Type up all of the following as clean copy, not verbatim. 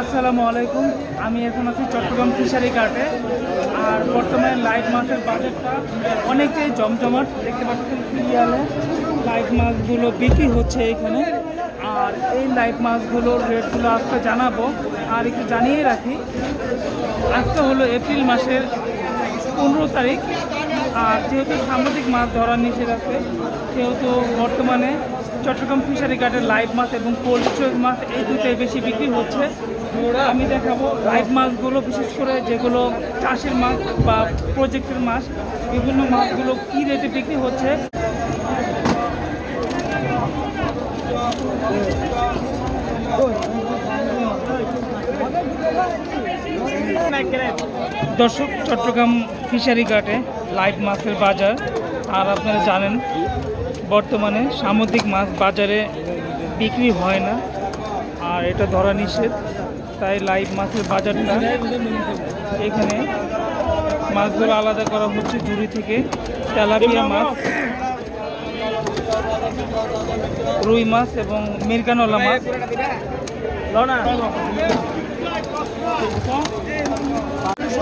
আসসালামু আলাইকুম। আমি এখন আছি চট্টগ্রাম ফিশারি ঘাটে। আর বর্তমানে লাইভ মাছের বাজারটা অনেকটাই জমজমাট। দেখতে পাচ্ছেন সিরিয়ালে লাইভ মাছগুলো বিক্রি হচ্ছে এখানে। আর এই লাইভ মাছগুলোর রেটগুলো আজকে জানাবো। আর একটু জানিয়ে রাখি, আজকে হলো এপ্রিল মাসের 15 তারিখ। আর যেহেতু সামুদ্রিক মাছ ধরার নিষেধ আছে, সেহেতু বর্তমানে চট্টগ্রাম ফিশারি ঘাটের লাইভ মাছ এবং কোল্ড স্টোরেজ মাছ এই দুটোই বেশি বিক্রি হচ্ছে। আমি দেখাবো লাইভ মাছগুলো, বিশেষ করে যেগুলো চাষের মাছ বা প্রজেক্টের মাছ, বিভিন্ন মাছগুলো কী রেটে বিক্রি হচ্ছে। দর্শক, চট্টগ্রাম ফিশারি ঘাটে লাইভ মাছের বাজার। আর আপনারা জানেন বর্তমানে সামুদ্রিক মাছ বাজারে বিক্রি হয় না, আর এটা ধরা নিষেধ। তাই লাইভ মাছের বাজারটা এখানে মাছগুলো আলাদা করা হচ্ছে ঝুড়ি থেকে। তেলাপিয়া মাছ, রুই মাছ এবং মিরকানলা মাছ।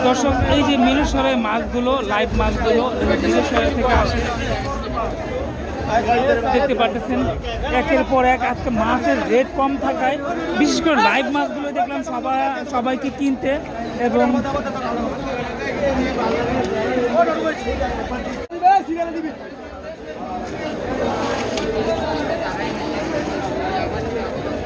দর্শক, এই যে মিরসরে মাছগুলো, লাইভ মাছগুলো মিরসরে থেকে আসে, দেখতে পাচ্ছেন একের পর এক। আজকে মাছের রেট কম থাকায় বিশেষ করে লাইভ মাছগুলো দেখলাম সবাইকে কিনতে। এবং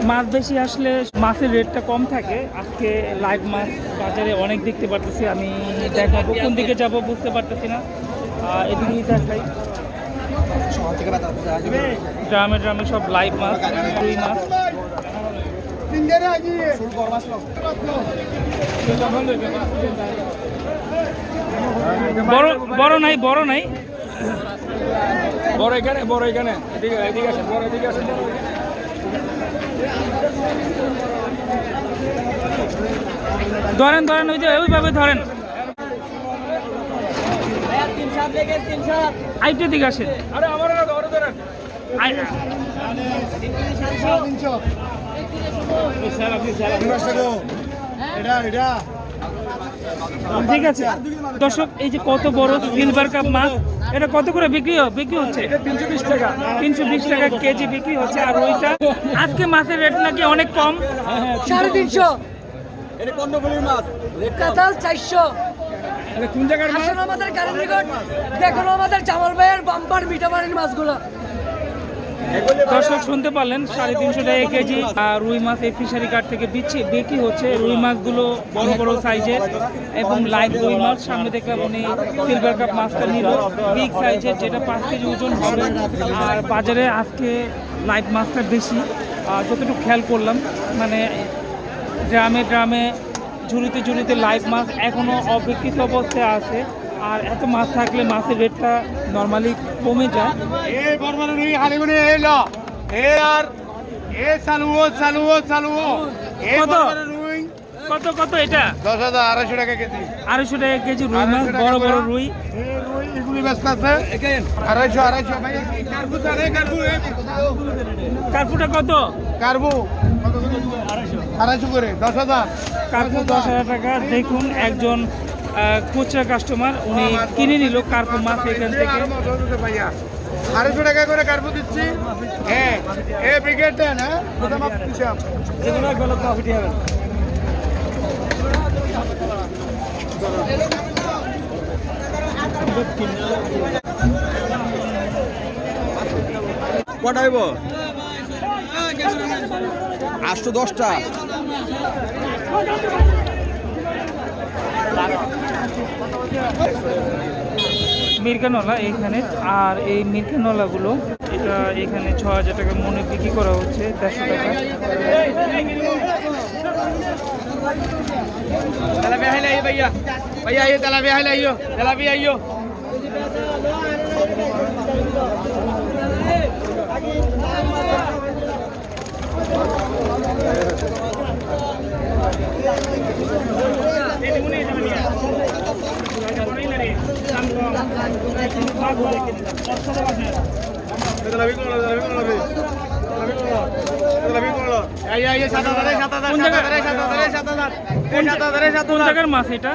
মাছ বেশি আসলে মাছের রেটটা কম থাকে। আজকে লাইভ মাছ বাজারে অনেক দেখতে পারতেছি। আমি দেখাবো, কোন দিকে যাব বুঝতে পারতেছি না। এদিকেই দেখাই, ড্রামে ড্রামে সব লাইভ মাছ, রুই মাছ। বড় নাই, বড় নাই, বড় এখানে, বড় এখানে, এদিকে আসেন, বড় এদিকে আসেন। ধরেন ধরেন, ওই যে ওইভাবে ধরেন। আইটের দিকে আসেন। আরে আমার ধরেন। ঠিক আছে দর্শক, এই যে কত বড় সিলভার কাপ মাছ, এটা কত করে বিক্রি হচ্ছে? 320 টাকা। 320 টাকা কেজি বিক্রি হচ্ছে। আর ওইটা আজকে মাছের রেট নাকি অনেক কম, 350। এটা কর্ণফুলীর মাছ। কাতাল 400। এটা কোন জায়গার মাছ? আসলে আমাদের কারণীগঞ্জ, দেখো আমাদের জামাল ভাইয়ের বাম্পার মিঠামারির মাছগুলো। দর্শক শুনতে পারলেন, 350 টাকা কেজি। আর রুই মাছ এই ফিশারি ঘাট থেকে বিক্রি হচ্ছে। রুই মাছগুলো বড় বড় সাইজের এবং লাইভ রুই মাছ। সামনে দেখলাম উনি সিলভার কাপ মাছটা নিল, বিগ সাইজের, যেটা 5 কেজি ওজন হবে। আর বাজারে আজকে লাইভ মাছটা বেশি, যতটুকু খেয়াল করলাম। মানে ড্রামে ড্রামে, ঝুড়িতে ঝুড়িতে লাইভ মাছ এখনও অবিকৃত অবস্থায় আছে। আর এত মাছ থাকলে মাছের রেটটা নর্মালি কমে যায়। কত কত এটা? 10,250 টাকা কেজি। 250 টাকা কেজি রুই মাছ, বড় বড় রুই। এগুলি ব্যস্ত আছে 250। কার্পুটা কত? কার্বু 250 করে 10,000। কার্পু 10,000 টাকা। দেখুন, একজন খুচরা কাস্টমার, উনি কিনে নিল কার্পু মাছ এখান থেকে। 250 টাকা করে কার্বু দিচ্ছি। হ্যাঁ, এই ব্রিগেড দেন। হ্যাঁ, যেগুলো গেল প্রফিট হবে। কটা হইব? 810টা। মিরকানলা এখানে। আর এই মিরকানলাগুলো এটা এখানে 6,000 টাকা মনে বিক্রি করা হচ্ছে, 150 টাকা। তেলাপিয়া হাইলে আইও ভাইয়া, ভাইয়া আইও, তেলাপিয়া হাইলে আইও, তেলাপিয়া আইও। তেলাপি কোন কোন জায়গার মাছ এটা?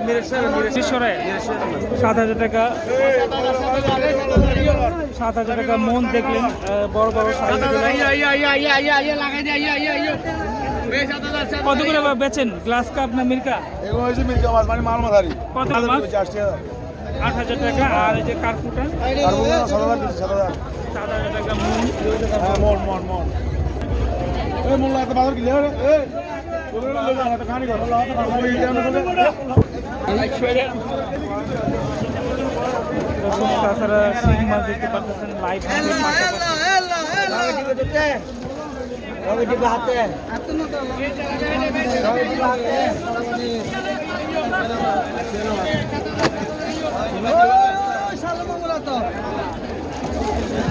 মিরসরাই। 7,000 টাকা। 7,000 টাকা মন দেখলেন, বড় বড় সাইজ। কত করে বেচেন? গ্লাস কাপ না মির্কা? কত মাছ? 8,000 টাকা। আর এই যে কার্পুটা 7,000 টাকা মন। তাছাড়া শিং মাছ দেখতে পাচ্ছেন লাইভ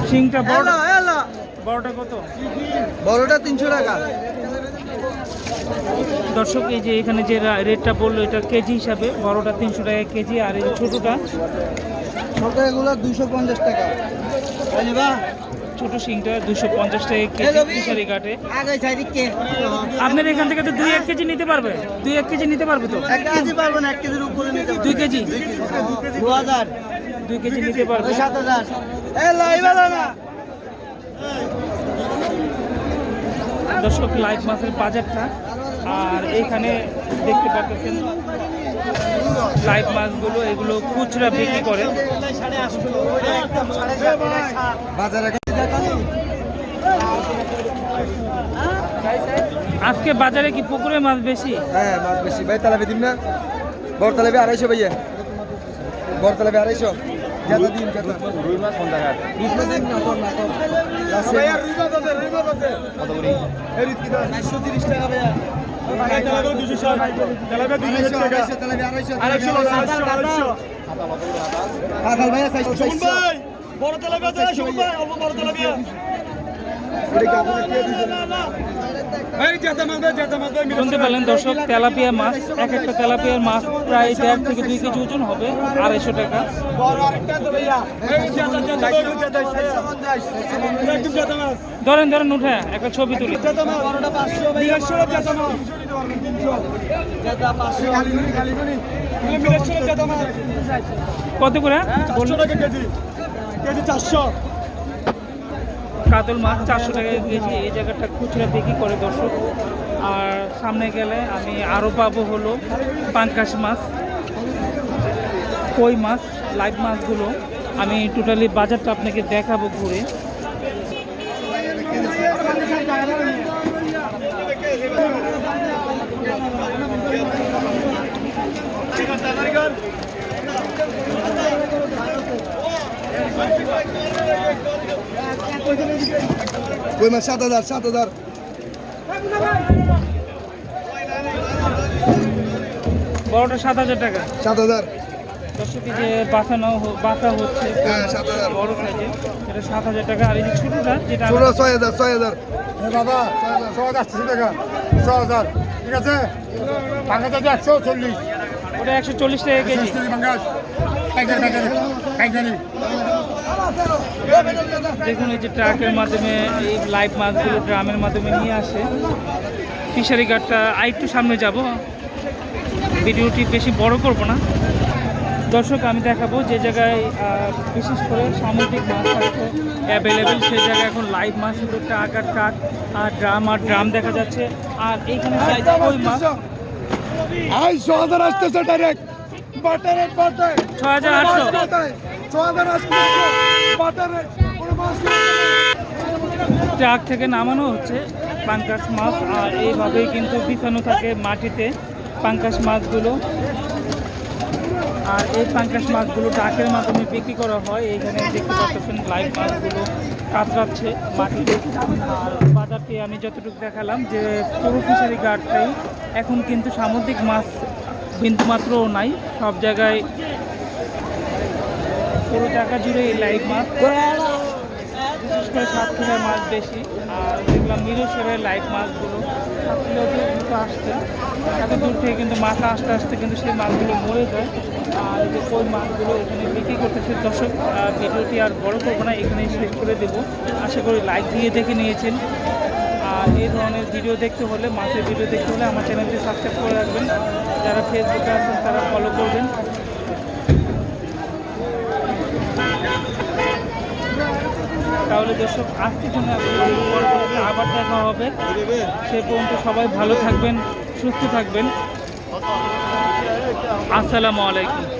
শিংটা বড়টা কত? বড়টা 300 টাকা। দর্শক এই যে এখানে যে রেটটা বললো এটা কেজি হিসাবে, বড়টা 300 টাকা কেজি, আর এই যে ছোটোটা ছোট এগুলো 250 টাকা। ছোট শিংটা 250 টাকা কেজি ফিশারি ঘাটে। আপনার এখান থেকে তো 2-1 কেজি নিতে পারবে? 2-1 কেজি নিতে পারবে তো? 1 কেজি পারবেন, 1 কেজির উপরে নিতে 2 কেজি 2000 2 কেজি নিতে পারবে। 7000 এই লাইভালা না। দর্শক লাইভ মাছের বাজারটা, আর এইখানে দেখতে পাচ্ছেন লাইভ মাছগুলো, এগুলো খুচরা বিক্রি করে। আজকে বাজারে কি পুকুরে মাছ বেশি? হ্যাঁ মাছ বেশি ভাই। তালাবে দিন না, বড় তালাবে 250 ভাইয়া। বড় তালাবে 250। জাদা দিন জাদা। রুই মাছ কোন টাকা? রুই মাছ না তোর না তোর। ভাইয়া রুই মাছ আছে, রুই মাছ আছে। কত করে? এই রুই কি দাম? 430 টাকা ভাইয়া। তালাবে 260 তালাবে 200 টাকা। তালাবে 250 কাঁঠাল ভাইয়া 400 ভাই। বড় তালাবে আছে শুন ভাই, অল্প বড় তালাবে। শুনতে পেলেন দর্শক, তেলাপিয়া মাছ, এক একটা তেলাপিয়ার মাছ প্রায় 1.5 থেকে 2 কেজি ওজন হবে, 250 টাকা। ধরেন উঠে একটা ছবি তুলি। কত করে? 400 কাতল মাছ 400 টাকা কেজি। এই জায়গাটা খুচরা বিক্রি করে দর্শক। আর সামনে গেলে আমি আরও পাবো হলো পাঙ্কাশ মাছ, কই মাছ, লাইভ মাছগুলো। আমি টোটালি বাজারটা আপনাকে দেখাবো ঘুরে। কই মাছ 7000 বড়টা 7,000 টাকা। 7000 দর্শকে যে বাঁচা হচ্ছে বড় সাইজে, এটা 7,000 টাকা। আর এই যে ছোটোটা যেটা 6000 বাবা 6000 টাকা 6000 ঠিক আছে। পাঙ্গাস আছে 140। ওটা 140 টাকা কেজি। পাঙ্গাস পাইকারি। দেখুন এই যে ট্রাকের মাধ্যমে এই লাইভ মাছগুলো ড্রামের মাধ্যমে নিয়ে আসে ফিশারি ঘাটটা। আরেকটু সামনে যাব, ভিডিওটি বেশি বড় করব না দর্শক। আমি দেখাবো যে জায়গায় বিশেষ করে সামুদ্রিক মাছ থাকছে অ্যাভেলেবেল, সেই জায়গায় এখন লাইভ মাছ শুধু ট্রাক আর ড্রাম দেখা যাচ্ছে। আর এইখানে কই মাছ 6000 আসতেছে ডাইরেক্ট বাটারে 6,800 6000 আসতেছে বাটারে কোনো মাছ ট্রাক থেকে নামানো হচ্ছে পাঙ্কাশ মাছ। আর এইভাবেই কিন্তু বিছানো থাকে মাটিতে পাঙ্কাশ মাছগুলো। আর এই পাঙ্কাশ মাছগুলো ট্রাকের মাধ্যমে বিক্রি করা হয়। এইখানে দেখতে পাচ্ছেন লাইভ মাছগুলো কাতরাচ্ছে মাটিতে। আর বাজারটি আমি যতটুকু দেখালাম যে পুরো ফিশারি ঘাটটাই এখন কিন্তু সামুদ্রিক মাছ বিন্দুমাত্রও নাই, সব জায়গায় পুরো টাকা জুড়ে এই লাইভ মাছ। বিশেষ করে সাতক্ষীরার মাছ বেশি। আর দেখলাম মিরসরের লাইভ মাছগুলো সাতক্ষীরাও দ্রুত আসছে, এত দূর থেকে কিন্তু মাছ আসতে আসতে কিন্তু সেই মাছগুলো মরে যায়। আর এই যে কই মাছগুলো এখানে বিক্রি করতেছে। দর্শক ভিডিওটি আর বড় করবো না, এখানেই শেষ করে দেবো। আশা করি লাইক দিয়ে দেখে নিয়েছেন। আর আর এই ধরনের ভিডিও দেখতে হলে, মাছের ভিডিও দেখতে হলে আমার চ্যানেলটি সাবস্ক্রাইব করে রাখবেন। যারা ফেসবুকে আছেন তারা ফলো করবেন। তাহলে দর্শক আজকের জন্য পরবর্তীতে আবার দেখা হবে। সে পর্যন্ত সবাই ভালো থাকবেন, সুস্থ থাকবেন। আসসালামু আলাইকুম।